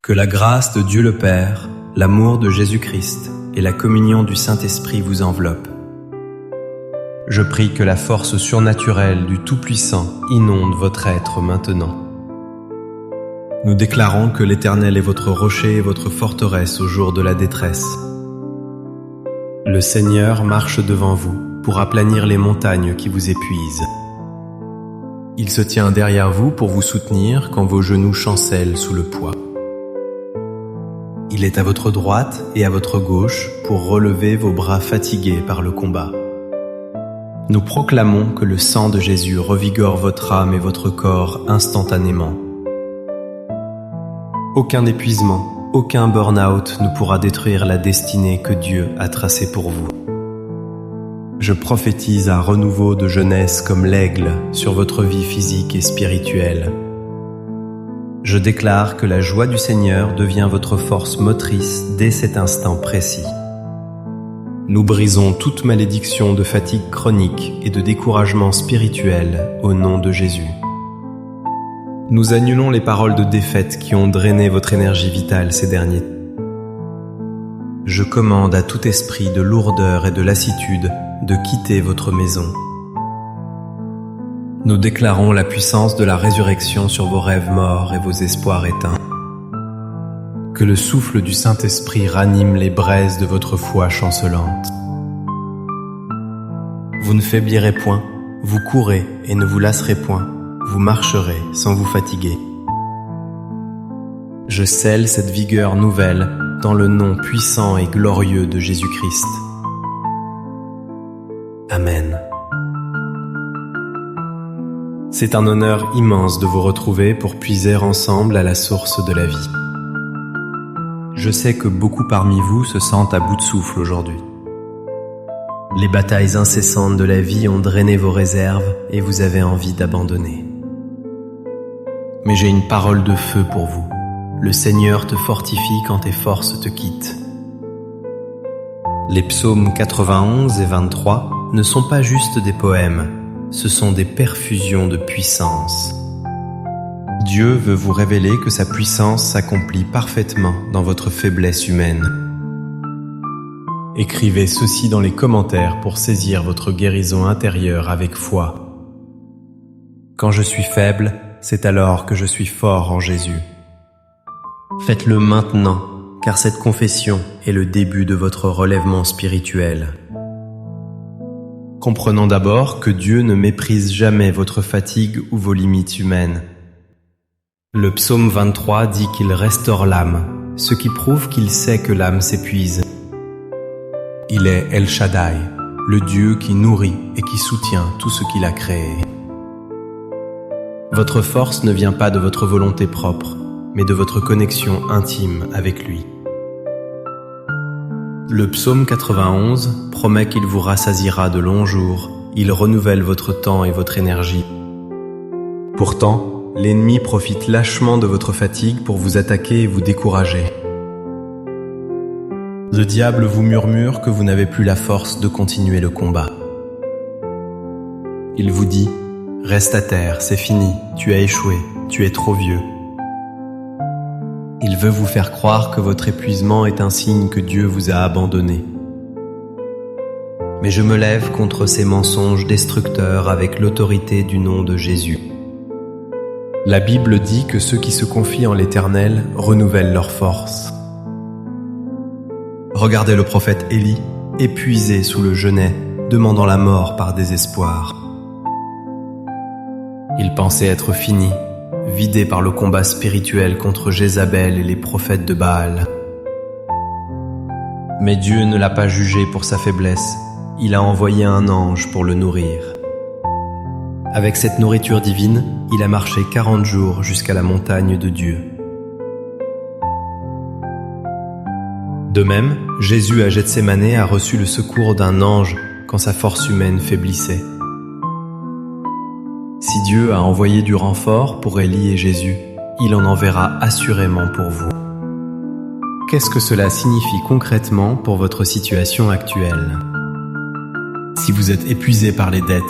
Que la grâce de Dieu le Père, l'amour de Jésus-Christ et la communion du Saint-Esprit vous enveloppent. Je prie que la force surnaturelle du Tout-Puissant inonde votre être maintenant. Nous déclarons que l'Éternel est votre rocher et votre forteresse au jour de la détresse. Le Seigneur marche devant vous pour aplanir les montagnes qui vous épuisent. Il se tient derrière vous pour vous soutenir quand vos genoux chancellent sous le poids. Il est à votre droite et à votre gauche pour relever vos bras fatigués par le combat. Nous proclamons que le sang de Jésus revigore votre âme et votre corps instantanément. Aucun épuisement, aucun burn-out ne pourra détruire la destinée que Dieu a tracée pour vous. Je prophétise un renouveau de jeunesse comme l'aigle sur votre vie physique et spirituelle. Je déclare que la joie du Seigneur devient votre force motrice dès cet instant précis. Nous brisons toute malédiction de fatigue chronique et de découragement spirituel au nom de Jésus. Nous annulons les paroles de défaite qui ont drainé votre énergie vitale ces derniers temps. Je commande à tout esprit de lourdeur et de lassitude de quitter votre maison. Nous déclarons la puissance de la résurrection sur vos rêves morts et vos espoirs éteints. Que le souffle du Saint-Esprit ranime les braises de votre foi chancelante. Vous ne faiblirez point, vous courez et ne vous lasserez point, vous marcherez sans vous fatiguer. Je scelle cette vigueur nouvelle dans le nom puissant et glorieux de Jésus-Christ. Amen. C'est un honneur immense de vous retrouver pour puiser ensemble à la source de la vie. Je sais que beaucoup parmi vous se sentent à bout de souffle aujourd'hui. Les batailles incessantes de la vie ont drainé vos réserves et vous avez envie d'abandonner. Mais j'ai une parole de feu pour vous. Le Seigneur te fortifie quand tes forces te quittent. Les psaumes 91 et 23 ne sont pas juste des poèmes, ce sont des perfusions de puissance. Dieu veut vous révéler que sa puissance s'accomplit parfaitement dans votre faiblesse humaine. Écrivez ceci dans les commentaires pour saisir votre guérison intérieure avec foi. Quand je suis faible, c'est alors que je suis fort en Jésus. Faites-le maintenant, car cette confession est le début de votre relèvement spirituel. Comprenons d'abord que Dieu ne méprise jamais votre fatigue ou vos limites humaines. Le psaume 23 dit qu'il restaure l'âme, ce qui prouve qu'il sait que l'âme s'épuise. Il est El Shaddai, le Dieu qui nourrit et qui soutient tout ce qu'il a créé. Votre force ne vient pas de votre volonté propre, mais de votre connexion intime avec lui. Le psaume 91 promet qu'il vous rassasiera de longs jours, il renouvelle votre temps et votre énergie. Pourtant, l'ennemi profite lâchement de votre fatigue pour vous attaquer et vous décourager. Le diable vous murmure que vous n'avez plus la force de continuer le combat. Il vous dit « Reste à terre, c'est fini, tu as échoué, tu es trop vieux ». Il veut vous faire croire que votre épuisement est un signe que Dieu vous a abandonné. Mais je me lève contre ces mensonges destructeurs avec l'autorité du nom de Jésus. La Bible dit que ceux qui se confient en l'Éternel renouvellent leur force. Regardez le prophète Élie, épuisé sous le genêt, demandant la mort par désespoir. Il pensait être fini, vidé par le combat spirituel contre Jézabel et les prophètes de Baal. Mais Dieu ne l'a pas jugé pour sa faiblesse, il a envoyé un ange pour le nourrir. Avec cette nourriture divine, il a marché 40 jours jusqu'à la montagne de Dieu. De même, Jésus à Gethsémanée a reçu le secours d'un ange quand sa force humaine faiblissait. Si Dieu a envoyé du renfort pour Élie et Jésus, il en enverra assurément pour vous. Qu'est-ce que cela signifie concrètement pour votre situation actuelle? Si vous êtes épuisé par les dettes,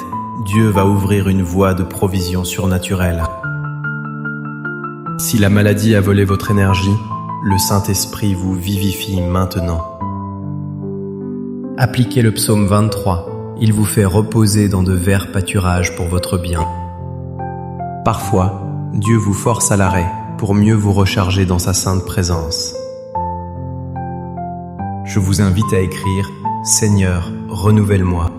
Dieu va ouvrir une voie de provision surnaturelle. Si la maladie a volé votre énergie, le Saint-Esprit vous vivifie maintenant. Appliquez le psaume 23, il vous fait reposer dans de verts pâturages pour votre bien. Parfois, Dieu vous force à l'arrêt pour mieux vous recharger dans sa sainte présence. Je vous invite à écrire « Seigneur, renouvelle-moi »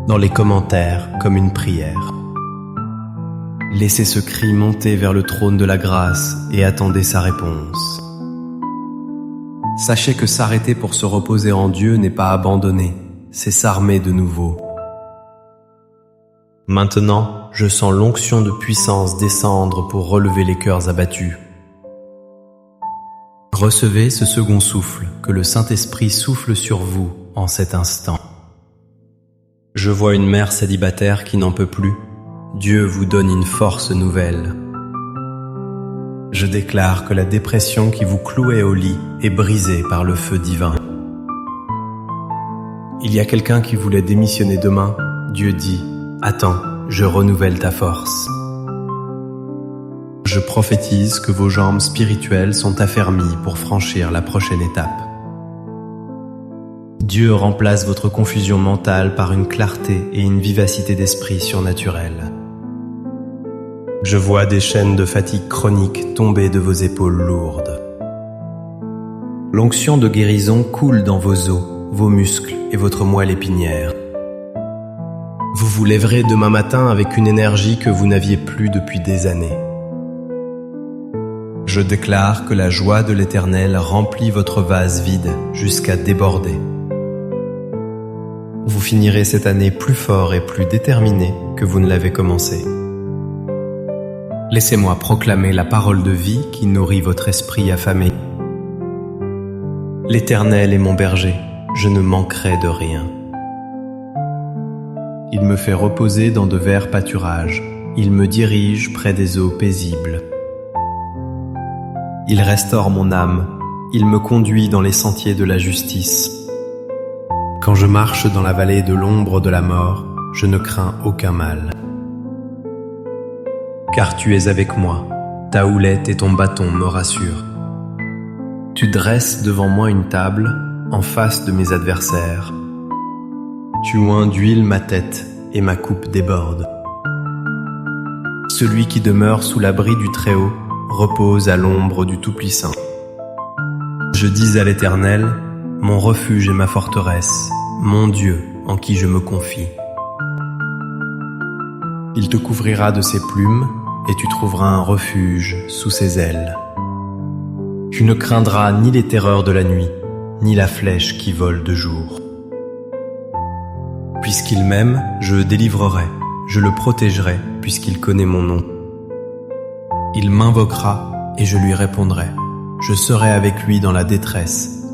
dans les commentaires comme une prière. Laissez ce cri monter vers le trône de la grâce et attendez sa réponse. Sachez que s'arrêter pour se reposer en Dieu n'est pas abandonner, c'est s'armer de nouveau. Maintenant, je sens l'onction de puissance descendre pour relever les cœurs abattus. Recevez ce second souffle que le Saint-Esprit souffle sur vous en cet instant. Je vois une mère célibataire qui n'en peut plus. Dieu vous donne une force nouvelle. Je déclare que la dépression qui vous clouait au lit est brisée par le feu divin. Il y a quelqu'un qui voulait démissionner demain. Dieu dit « Attends, je renouvelle ta force ». Je prophétise que vos jambes spirituelles sont affermies pour franchir la prochaine étape. Dieu remplace votre confusion mentale par une clarté et une vivacité d'esprit surnaturelle. Je vois des chaînes de fatigue chronique tomber de vos épaules lourdes. L'onction de guérison coule dans vos os, vos muscles et votre moelle épinière. Vous vous lèverez demain matin avec une énergie que vous n'aviez plus depuis des années. Je déclare que la joie de l'Éternel remplit votre vase vide jusqu'à déborder. Vous finirez cette année plus fort et plus déterminé que vous ne l'avez commencé. Laissez-moi proclamer la parole de vie qui nourrit votre esprit affamé. L'Éternel est mon berger, je ne manquerai de rien. Il me fait reposer dans de verts pâturages, il me dirige près des eaux paisibles. Il restaure mon âme, il me conduit dans les sentiers de la justice. Quand je marche dans la vallée de l'ombre de la mort, je ne crains aucun mal. Car tu es avec moi, ta houlette et ton bâton me rassurent. Tu dresses devant moi une table, en face de mes adversaires. Tu oins d'huile ma tête, et ma coupe déborde. Celui qui demeure sous l'abri du Très-Haut repose à l'ombre du Tout-Puissant. Je dis à l'Éternel, mon refuge et ma forteresse, mon Dieu en qui je me confie. Il te couvrira de ses plumes et tu trouveras un refuge sous ses ailes. Tu ne craindras ni les terreurs de la nuit, ni la flèche qui vole de jour. Puisqu'il m'aime, je le délivrerai, je le protégerai puisqu'il connaît mon nom. Il m'invoquera et je lui répondrai. Je serai avec lui dans la détresse.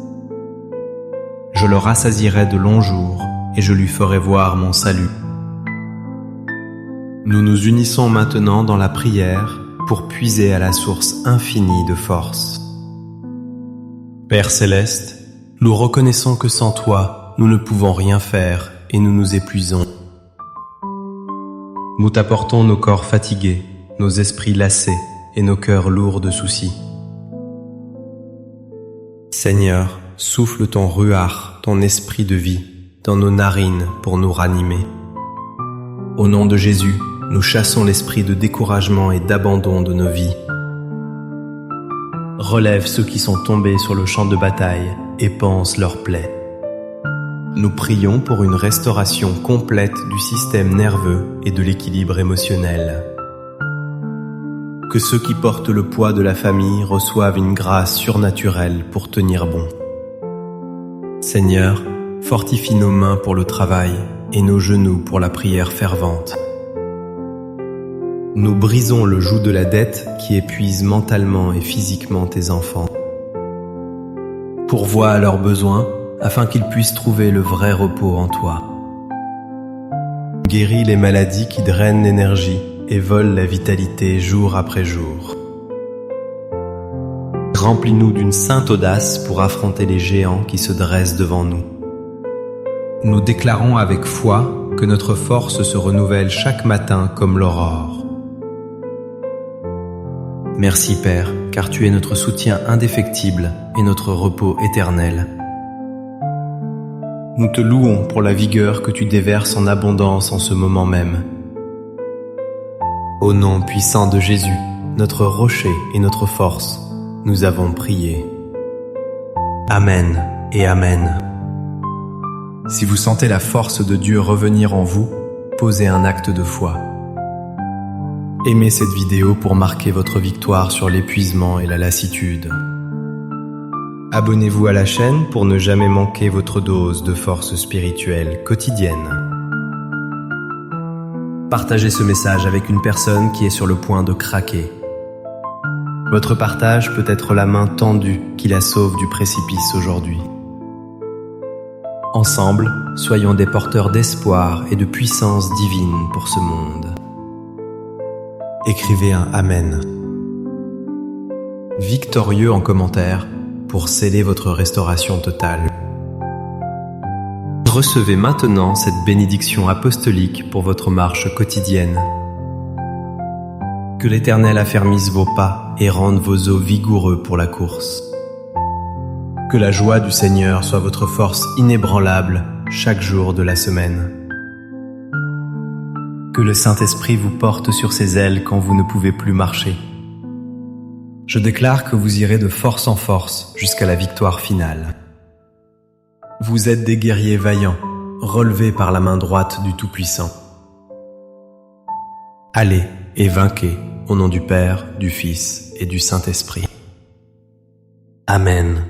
Je le rassasierai de longs jours et je lui ferai voir mon salut. Nous nous unissons maintenant dans la prière pour puiser à la source infinie de force. Père céleste, nous reconnaissons que sans toi, nous ne pouvons rien faire et nous nous épuisons. Nous t'apportons nos corps fatigués, nos esprits lassés et nos cœurs lourds de soucis. Seigneur, souffle ton ruach, ton esprit de vie, dans nos narines pour nous ranimer. Au nom de Jésus, nous chassons l'esprit de découragement et d'abandon de nos vies. Relève ceux qui sont tombés sur le champ de bataille et panse leurs plaies. Nous prions pour une restauration complète du système nerveux et de l'équilibre émotionnel. Que ceux qui portent le poids de la famille reçoivent une grâce surnaturelle pour tenir bon. Seigneur, fortifie nos mains pour le travail et nos genoux pour la prière fervente. Nous brisons le joug de la dette qui épuise mentalement et physiquement tes enfants. Pourvois à leurs besoins afin qu'ils puissent trouver le vrai repos en toi. Guéris les maladies qui drainent l'énergie et volent la vitalité jour après jour. Remplis-nous d'une sainte audace pour affronter les géants qui se dressent devant nous. Nous déclarons avec foi que notre force se renouvelle chaque matin comme l'aurore. Merci Père, car tu es notre soutien indéfectible et notre repos éternel. Nous te louons pour la vigueur que tu déverses en abondance en ce moment même. Au nom puissant de Jésus, notre rocher et notre force, nous avons prié. Amen et Amen. Si vous sentez la force de Dieu revenir en vous, posez un acte de foi. Aimez cette vidéo pour marquer votre victoire sur l'épuisement et la lassitude. Abonnez-vous à la chaîne pour ne jamais manquer votre dose de force spirituelle quotidienne. Partagez ce message avec une personne qui est sur le point de craquer. Votre partage peut être la main tendue qui la sauve du précipice aujourd'hui. Ensemble, soyons des porteurs d'espoir et de puissance divine pour ce monde. Écrivez un Amen victorieux en commentaire pour sceller votre restauration totale. Recevez maintenant cette bénédiction apostolique pour votre marche quotidienne. Que l'Éternel affermisse vos pas et rende vos os vigoureux pour la course. Que la joie du Seigneur soit votre force inébranlable chaque jour de la semaine. Que le Saint-Esprit vous porte sur ses ailes quand vous ne pouvez plus marcher. Je déclare que vous irez de force en force jusqu'à la victoire finale. Vous êtes des guerriers vaillants, relevés par la main droite du Tout-Puissant. Allez et vainquez au nom du Père, du Fils et du Saint-Esprit. Amen.